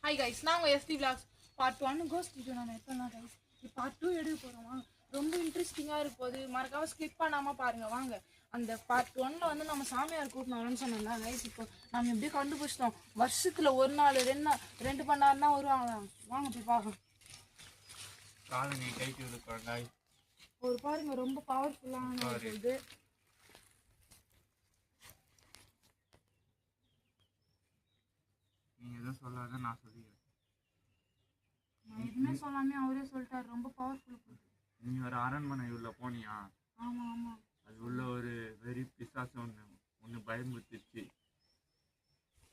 Hi guys, நான் உங்கள் SD vlogs part 1 ghost video நான் எடுத்தேன் கைஸ். இப்போ பார்ட் 2 எடுக்க போகிறோம். வாங்க, ரொம்ப இன்ட்ரெஸ்டிங்காக இருக்க போது. மறக்காம ஸ்கிப் பண்ணாமல் பாருங்கள். வாங்க, அந்த பார்ட் 1ல் வந்து நம்ம சாமியார் கூட்டணும் வரணும்னு சொன்னோம்ல கைஸ். இப்போ நம்ம எப்படியும் கண்டுபிடிச்சிட்டோம். வருஷத்தில் ஒரு நாள் 2 மணி நேரம் தான் வருவாங்க. வாங்க போய் பார்க்கலாம். ஒரு பாருங்க, ரொம்ப பவர்ஃபுல்லான இது. நீங்க எதுவும் சொல்லாத, நான் சொல்லிக்கிறேன். நான் எதுவுமே சொல்லாமே அவரே சொல்லிட்டாரு. ரொம்ப பவர்ஃபுல். நீ ஒரு அரண்மனை உள்ள போனியா? ஆமா ஆமா. அது உள்ள ஒரு வெறி பிசாசு ஒன்று பயம்புத்திருச்சு.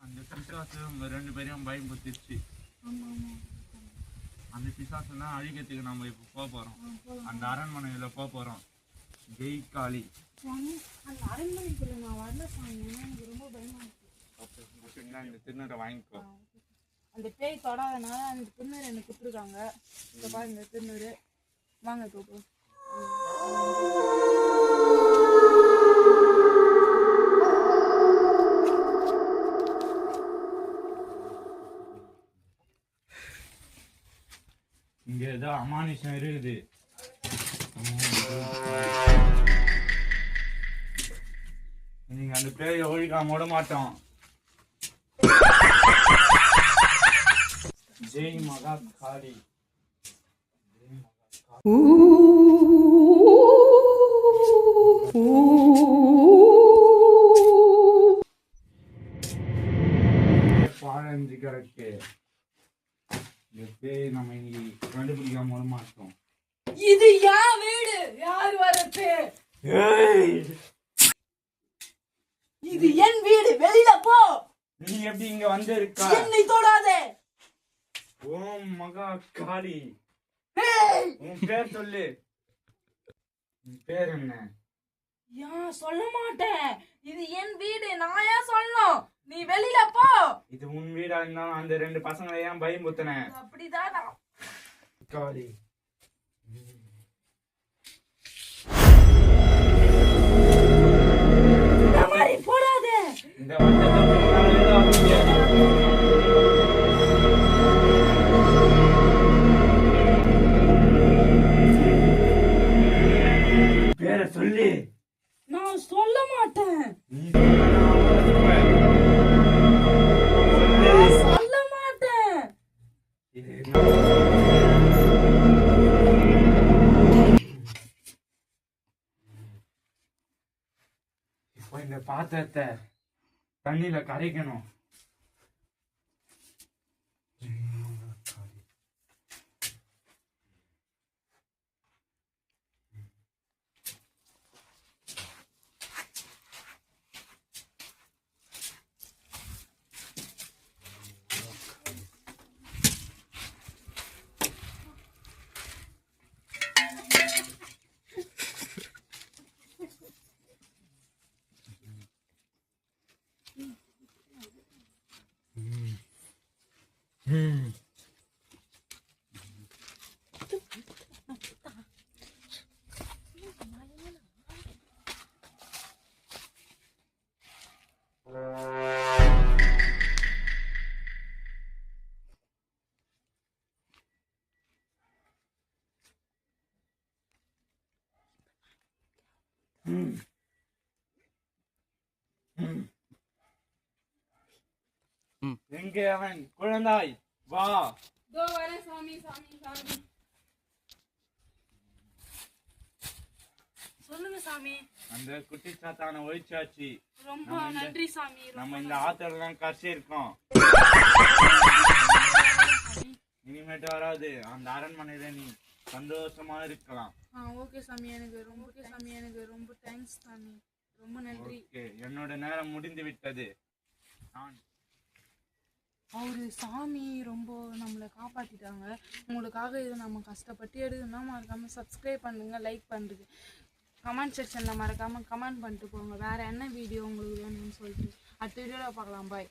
அந்த பிசாசு உங்க 2 பேரையும் பயம்புத்திருச்சு. ஆமா ஆமா. அந்த பிசாசு தான் அழிக்கிறதுக்கு நம்ம இப்போ போக போறோம். அந்த அரண்மனையில போக போறோம். ஜெய் காளி. அந்த அரண்மனைக்குள்ள நான் வரல சாமி, எனக்கு ரொம்ப பயமா இருக்கு. இந்த திருநூறை வாங்கிக்கோ. அந்த பேய் தொடாதனால அந்த திருநூறு எனக்கு கொடுத்துருக்காங்க. இந்த பாருங்க, இந்த திருநூறு வாங்க தோப்பு. இங்க ஏதோ அமானுஷம் இருக்குது. நீங்க அந்த பேயை ஒழிக்காம விட மாட்டோம். ஜெய் மகா காளி. பாழஞ்சு கிடக்கு. இந்த பேய் நம்ம இன்னைக்கு கண்டுபிடிக்காம விட மாட்டோம். இது யார் வீடு? யார் வரது? இது என் வீடு, வெளியில போ. நீ எப்படி இங்க வந்து இருக்க? என்னை தொடாதே. ஓம் மகா காளி. உன் பேர் சொல்லு. உன் பேர் என்ன? சொல்ல மாட்டேன். இது என் வீடு, நான் ஏன் சொல்லணும்? நீ வெளியில போ. இது உன் வீடா இருந்தாலும் அந்த 2 பசங்களை ஏன் பயமுறுத்தின? அப்படிதான் காளி. போடாதே. இந்த வட்டத்தை பேரை சொல்லி. நான் சொல்ல மாட்டேன். சொல்ல மாட்டேன். இப்போ இந்த பாத்திரத்தை தண்ணியில கரைக்கணும். எங்கே அவன்? குழந்தாய் வா. சாமி. சொல்லுங்க சாமி. அந்த குட்டி சாத்தான ஒழிச்சாச்சு. ரொம்ப நன்றி சாமி. நம்ம இந்த ஆத்தெல்லாம் கரைச்சி இருக்கோம். இனிமேட்டு வராது. அந்த அரண்மனையில நீ சந்தோஷமா இருக்கலாம். ஓகே சாமி, எனக்கு ரொம்ப தேங்க்ஸ் சாமி. ரொம்ப நன்றி. என்னோட நேரம் முடிந்து விட்டது. அவரு சாமி ரொம்ப நம்மளை காப்பாற்றிட்டாங்க. உங்களுக்காக இதை நம்ம கஷ்டப்பட்டு எடுக்கணும்னா மறக்காமல் சப்ஸ்கிரைப் பண்ணுங்க, லைக் பண்ணுறது, கமெண்ட் செக்ஷனில் மறக்காமல் கமெண்ட் பண்ணிட்டு போங்க. வேறு என்ன வீடியோ உங்களுக்கு வேணும்னு சொல்லிட்டு அடுத்த வீடியோவில் பார்க்கலாம். பாய்.